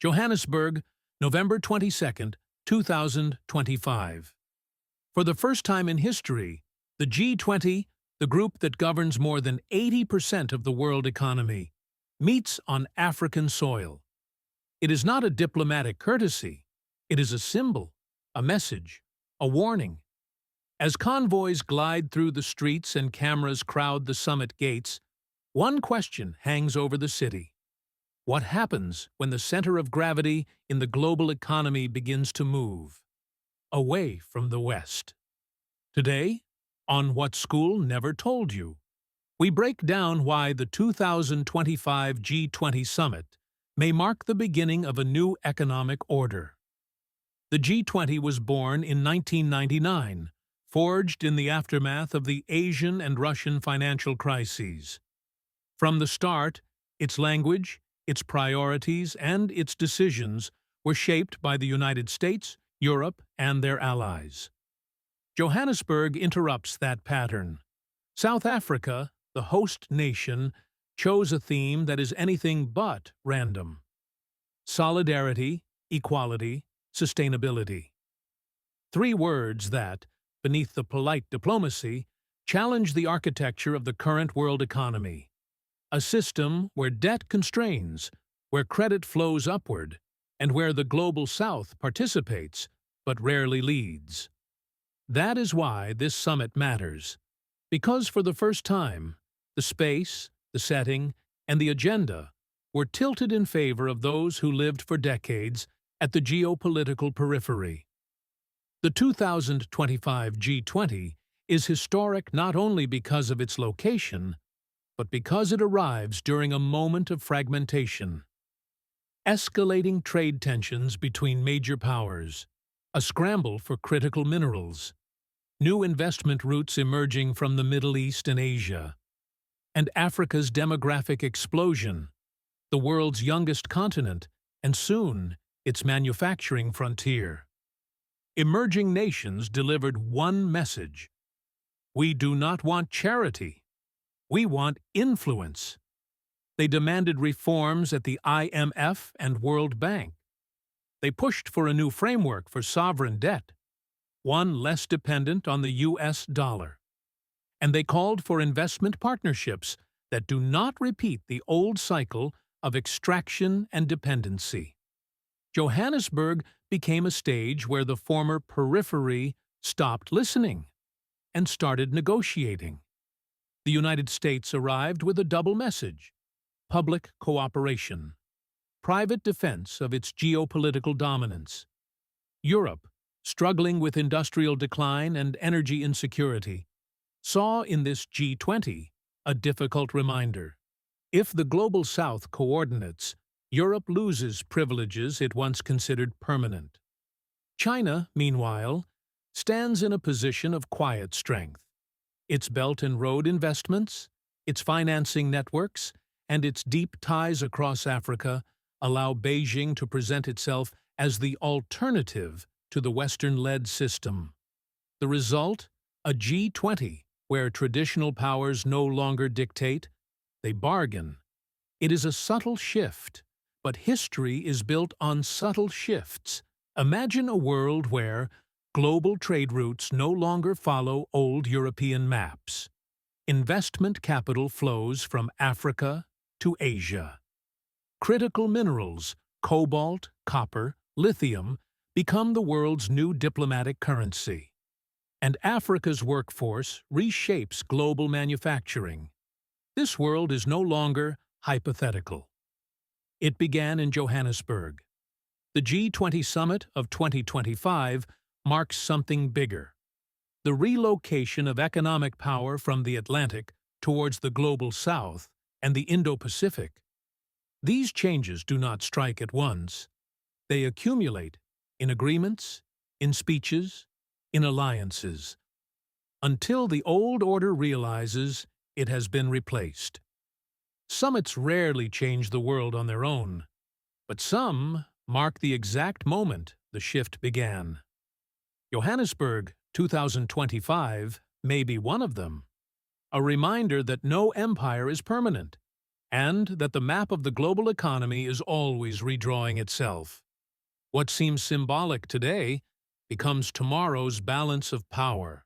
Johannesburg, November 22, 2025. For the first time in history, the G20, the group that governs more than 80% of the world economy, meets on African soil. It is not a diplomatic courtesy. It is a symbol, a message, a warning. As convoys glide through the streets and cameras crowd the summit gates, one question hangs over the city. What happens when the center of gravity in the global economy begins to move? Away from the West. Today, on What School Never Told You, we break down why the 2025 G20 Summit may mark the beginning of a new economic order. The G20 was born in 1999, forged in the aftermath of the Asian and Russian financial crises. From the start, its language, its priorities, and its decisions were shaped by the United States, Europe, and their allies. Johannesburg interrupts that pattern. South Africa, the host nation, chose a theme that is anything but random: solidarity, equality, sustainability. Three words that, beneath the polite diplomacy, challenge the architecture of the current world economy. A system where debt constrains, where credit flows upward, and where the global South participates, but rarely leads. That is why this summit matters, because for the first time, the space, the setting, and the agenda were tilted in favor of those who lived for decades at the geopolitical periphery. The 2025 G20 is historic not only because of its location, but because it arrives during a moment of fragmentation. Escalating trade tensions between major powers, a scramble for critical minerals, new investment routes emerging from the Middle East and Asia, and Africa's demographic explosion, the world's youngest continent, and soon its manufacturing frontier. Emerging nations delivered one message: we do not want charity. We want influence. They demanded reforms at the IMF and World Bank. They pushed for a new framework for sovereign debt, one less dependent on the US dollar. And they called for investment partnerships that do not repeat the old cycle of extraction and dependency. Johannesburg became a stage where the former periphery stopped listening and started negotiating. The United States arrived with a double message: public cooperation, private defense of its geopolitical dominance. Europe, struggling with industrial decline and energy insecurity, saw in this G20 a difficult reminder. If the Global South coordinates, Europe loses privileges it once considered permanent. China, meanwhile, stands in a position of quiet strength. Its Belt and Road investments, its financing networks, and its deep ties across Africa allow Beijing to present itself as the alternative to the Western-led system. The result? A G20 where traditional powers no longer dictate, they bargain. It is a subtle shift, but history is built on subtle shifts. Imagine a world where global trade routes no longer follow old European maps. Investment capital flows from Africa to Asia. Critical minerals, cobalt, copper, lithium, become the world's new diplomatic currency. And Africa's workforce reshapes global manufacturing. This world is no longer hypothetical. It began in Johannesburg. The G20 Summit of 2025 marks something bigger: the relocation of economic power from the Atlantic towards the Global South and the Indo-Pacific. These changes do not strike at once. They accumulate in agreements, in speeches, in alliances, until the old order realizes it has been replaced. Summits rarely change the world on their own, but some mark the exact moment the shift began. Johannesburg 2025 may be one of them, a reminder that no empire is permanent, and that the map of the global economy is always redrawing itself. What seems symbolic today becomes tomorrow's balance of power.